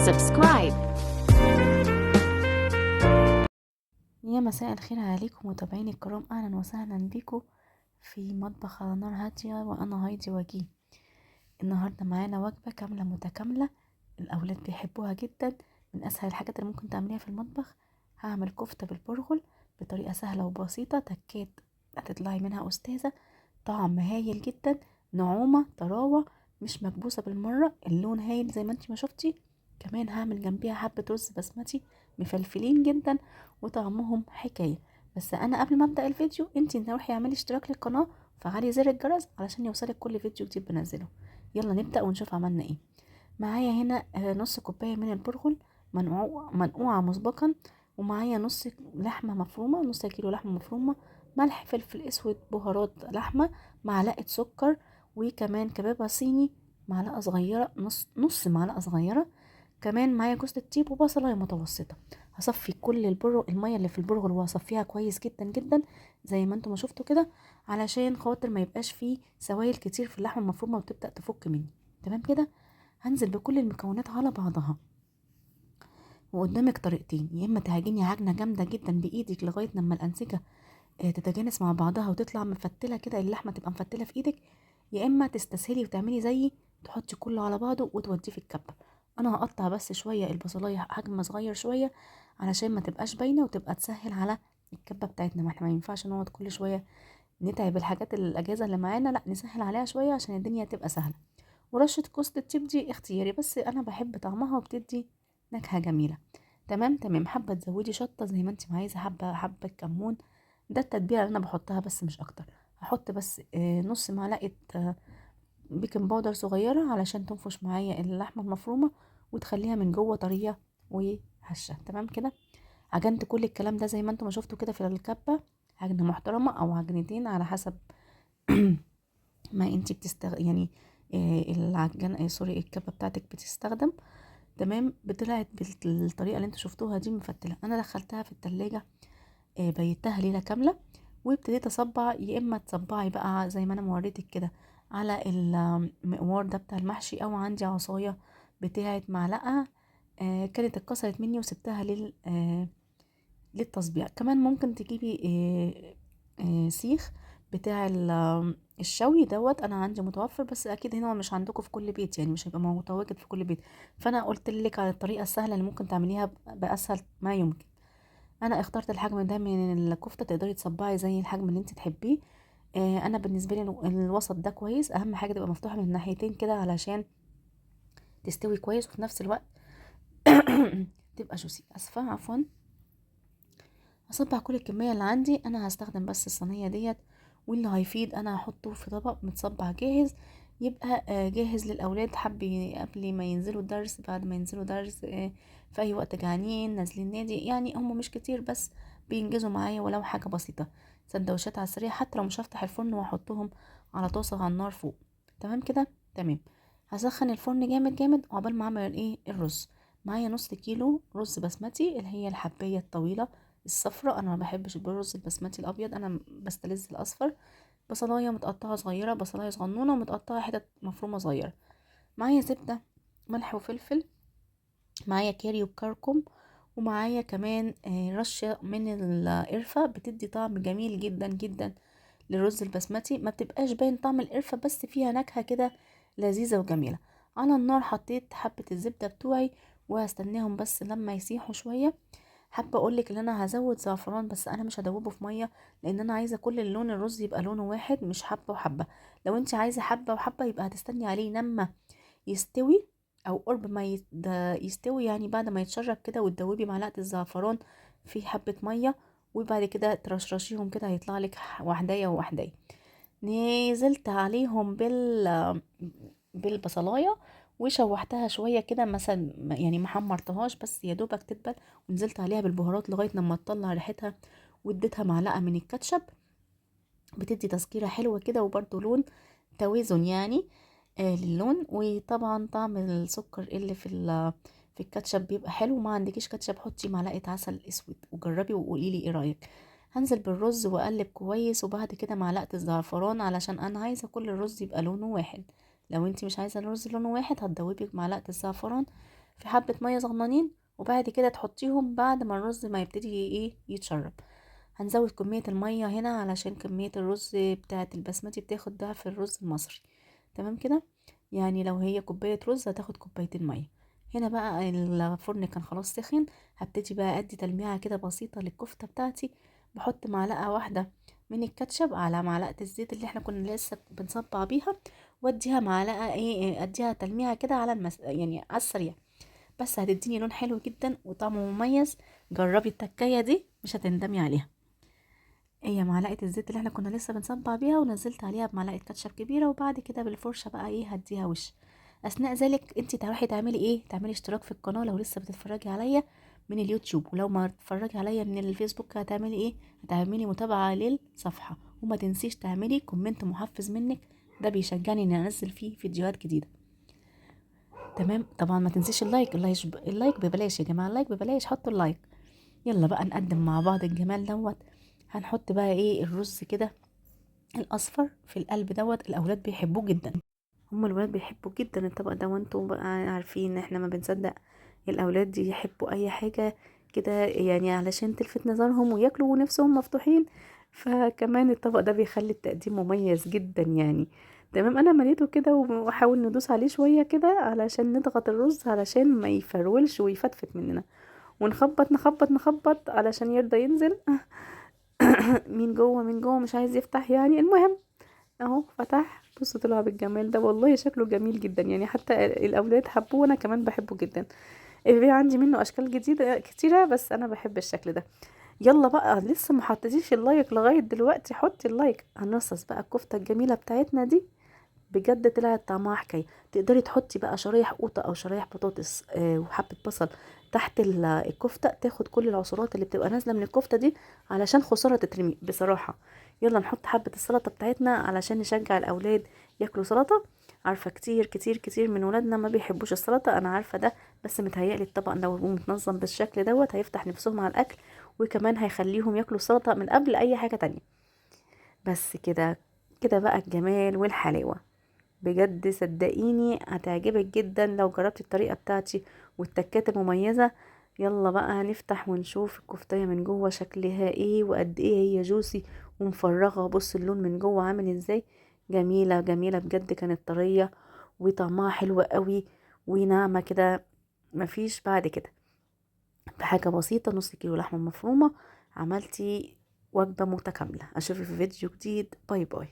subscribe. يا مساء الخير عليكم متابعيني الكرام، اهلا وسهلا بيكم في مطبخ على نار هاديه، وانا هايدي وجيه. النهارده معانا وجبه كامله متكامله، الاولاد بيحبوها جدا. من اسهل الحاجات اللي ممكن تعمليها في المطبخ، هعمل كفته بالبرغل بطريقه سهله وبسيطه، تكات هتطلعي منها استاذه. طعم هايل جدا، نعومه طراوه، مش مكبوسه بالمره، اللون هايل زي ما انتي ما شفتي. كمان هعمل جنبيها حبه رز بسمتي مفلفلين جدا وطعمهم حكايه. بس انا قبل ما ابدا الفيديو، انتي روحي اعملي اشتراك للقناه، فعلي زر الجرس علشان يوصلك كل فيديو جديد بنزله. يلا نبدا ونشوف عملنا ايه. معايا هنا نص كوبايه من البرغل منقوعه مسبقا، ومعايا نص لحمه مفرومه، نص كيلو لحمه مفرومه، ملح فلفل اسود بهارات لحمه، معلقه سكر، وكمان كبابه صيني معلقه صغيره، نص معلقه صغيره. كمان معايا جوز الطيب وبصلايه متوسطه. هصفي كل الميه اللي في البرغل وهصفيها كويس جدا جدا زي ما انتم ما شفتوا كده، علشان خاطر ما يبقاش فيه سوائل كتير في اللحمه المفرومه وتبدا تفك مني. تمام كده. هنزل بكل المكونات على بعضها، وقدامك طريقتين: يا اما تعجني عجنه جامده جدا بايدك لغايه لما الانسجه تتجانس مع بعضها وتطلع مفتله كده، اللحمه تبقى مفتله في ايدك، يا اما تستسهلي وتعملي زيي تحطي كله على بعضه وتوديه في الكبه. انا هقطع بس شويه البصلايه حجم صغير شويه علشان ما تبقاش باينه وتبقى تسهل على الكبه بتاعتنا. ما احنا ما ينفعش نقعد كل شويه نتعب الحاجات الاجازه اللي معانا، لا نسهل عليها شويه عشان الدنيا تبقى سهله. ورشه كوسه الطيب دي اختياري، بس انا بحب طعمها وبتدي نكهه جميله. تمام تمام. حابه تزودي شطه زي ما انت عايزه، حبه كمون، ده التتبيله اللي انا بحطها بس مش اكتر. هحط بس نص معلقه بيكنج باودر صغيره علشان تنفش معايا اللحمه المفرومه وتخليها من جوه طريه وهشه. تمام كده. عجنت كل الكلام ده زي ما انتم ما شفتوا كده في الكبه، عجنه محترمه او عجنتين على حسب ما انتي يعني العجان سوري الكبه بتاعتك بتستخدم. تمام. طلعت بالطريقه اللي انتوا شفتوها دي مفتله. انا دخلتها في التلاجة، بيتها ليله كامله، وابتديت اصبع. يا اما تصبعي بقى زي ما انا موريتك كده على المقوار ده بتاع المحشي، او عندي عصايه بتاعت معلقه كانت اتكسرت مني وسبتها للتصبيع. كمان ممكن تجيبي سيخ بتاع الشوي دوت، انا عندي متوفر، بس اكيد هنا مش عندكم في كل بيت، يعني مش هيبقى متواجد في كل بيت. فانا قلت لك على الطريقه السهله اللي ممكن تعمليها باسهل ما يمكن. انا اخترت الحجم ده من الكفته، تقدري تصبعي زي الحجم اللي انت تحبيه. انا بالنسبه لي الوسط ده كويس، اهم حاجه تبقى مفتوحه من الناحيتين كده علشان تستوي كويس وفي نفس الوقت تبقى جوسي. اسفه عفوا. هصبع كل الكميه اللي عندي. انا هستخدم بس الصينيه ديت، واللي هيفيد انا هحطه في طبق متصبع جاهز، يبقى جاهز للاولاد حبي قبل ما ينزلوا الدرس، بعد ما ينزلوا درس، في اي وقت جعانين نازلين نادي، يعني هم مش كتير بس بينجزوا معايا ولو حاجه بسيطه. سندوتشات على السريع حتى لو مش هفتح الفرن، واحطهم على طاسه على النار فوق. تمام كده. تمام. هسخن الفرن جامد جامد وعقبال ما اعمل الرز. معايا نص كيلو رز بسمتي، اللي هي الحبايه الطويله الصفراء. انا ما بحبش الرز البسمتي الابيض، انا بستلذ الاصفر. بصلايه متقطعه صغيره، بصلايه صغنونه ومتقطعه حتت مفرومه صغيره. معايا زبده، ملح وفلفل، معايا كاري وكركم، ومعايا كمان رشه من القرفه بتدي طعم جميل جدا جدا للرز البسمتي. ما بتبقاش باين طعم القرفه بس فيها نكهه كده لذيذه وجميله. على النار حطيت حبه الزبده بتوعي وهستناهم بس لما يسيحوا شويه. حابه اقولك ان انا هزود زعفران، بس انا مش هدوبه في ميه، لان انا عايزه كل اللون الرز يبقى لونه واحد مش حبه وحبه. لو انت عايزه حبه وحبه يبقى هتستني عليه لما يستوي، او قرب ما يستوي، يعني بعد ما يتشرب كده، وتدوبي معلقه الزعفران في حبه ميه، وبعد كده ترشرشيهم كده هيطلع لك وحدايه ووحدايه. نزلت عليهم بالبصلايه وشوحتها شويه كده، مثلا يعني ما حمرتهاش بس يا دوبك تدبل. ونزلت عليها بالبهارات لغايه لما تطلع ريحتها، واديتها معلقه من الكاتشب بتدي تسكيره حلوه كده، وبرده لون توازن يعني للون. وطبعا طعم السكر اللي في الكاتشب بيبقى حلو. ما عندكيش كاتشب حطي معلقه عسل اسود وجربي وقولي لي ايه رايك. هنزل بالرز واقلب كويس، وبعد كده معلقه الزعفران علشان انا عايزه كل الرز يبقى لونه واحد. لو انتي مش عايزه الرز لونه واحد هتدوبي معلقه الزعفران في حبة مية صغننين، وبعد كده تحطيهم بعد ما الرز ما يبتدي ايه يتشرب. هنزود كمية المية هنا علشان كمية الرز بتاعة البسمتي بتاخد ضعف الرز المصري. تمام كده، يعني لو هي كوباية رز هتاخد كوبايتين مية. هنا بقى الفرن كان خلاص سخن، هبتدي بقى ادي تلميعة كده بسيطة للكفتة بتاعتي. بحط معلقة واحدة من الكاتشب على معلقة الزيت اللي احنا كنا لسه بنصبع بيها، واديها معلقة اديها تلميعة كده على يعني على السريع، بس هتديني لون حلو جدا وطعم مميز. جربي التكاية دي مش هتندمي عليها. هي معلقة الزيت اللي احنا كنا لسه بنصبع بيها، ونزلت عليها بمعلقة كاتشب كبيرة، وبعد كده بالفرشة بقى ايه هديها وش. اثناء ذلك انتي تروحي تعملي ايه، تعملي اشتراك في القناة لو لسه بتتفرجي عليا من اليوتيوب، ولو ما بتتفرجي عليا من الفيسبوك هتعملي ايه، هتعملي متابعة للصفحة، وما تنسيش تعملي كومنت محفز منك، ده بيشجعني اني انزل فيه فيديوهات جديدة. تمام، طبعا ما تنسيش اللايك، اللايك ببلاش يا جماعة، اللايك ببلاش، حطوا اللايك. يلا بقى نقدم مع بعض الجمال دوت. هنحط بقى ايه الرز كده الاصفر في القلب دوت، الاولاد بيحبوه جدا، هم الولاد بيحبوا جدا الطبق ده، وانتوا بقى عارفين ان احنا ما بنصدق الاولاد دي يحبوا اي حاجة كده يعني علشان تلفت نظرهم وياكلوا ونفسهم مفتوحين. فكمان الطبق ده بيخلي التقديم مميز جدا يعني. تمام، انا مليته كده واحاول ندوس عليه شوية كده علشان نضغط الرز علشان ما يفرولش ويفتفت مننا، ونخبط نخبط نخبط علشان يرضى ينزل. مين جوه مين جوه مش عايز يفتح يعني. المهم اهو فتح، بصوا طلع بالجمال ده، والله شكله جميل جدا يعني، حتى الاولاد حبوه وانا كمان بحبه جدا. في عندي منه اشكال جديده كتيره بس انا بحب الشكل ده. يلا بقى، لسه ما حطيتيش اللايك لغايه دلوقتي، حطي اللايك. هنرصص بقى الكفته الجميله بتاعتنا دي، بجد طلعت طعمها حكايه. تقدري تحطي بقى شرايح قوطه او شرايح بطاطس وحبه بصل تحت الكفته، تاخد كل العصارات اللي بتبقى نازله من الكفته دي، علشان خساره تترمي بصراحه. يلا نحط حبه السلطه بتاعتنا علشان نشجع الاولاد ياكلوا سلطه. عارفه كتير كتير كتير من ولادنا ما بيحبوش السلطه، انا عارفه ده، بس متهيألي الطبق لو متنظم بالشكل دوت هيفتح نفسهم على الاكل، وكمان هيخليهم ياكلوا السلطه من قبل اي حاجه تانية. بس كده، كده بقى الجمال والحلاوه. بجد صدقيني هتعجبك جدا لو جربتي الطريقة بتاعتي والتكات المميزة. يلا بقى هنفتح ونشوف الكفتاية من جوه شكلها ايه، وقد ايه هي جوسي ومفرغة. بص اللون من جوه عامل ازاي، جميلة جميلة بجد، كانت طرية وطعمها حلو قوي وناعمة كده. مفيش بعد كده، بحاجة بسيطة نص كيلو لحمة مفرومة عملتي وجبة متكاملة. اشوفك في فيديو جديد، باي باي.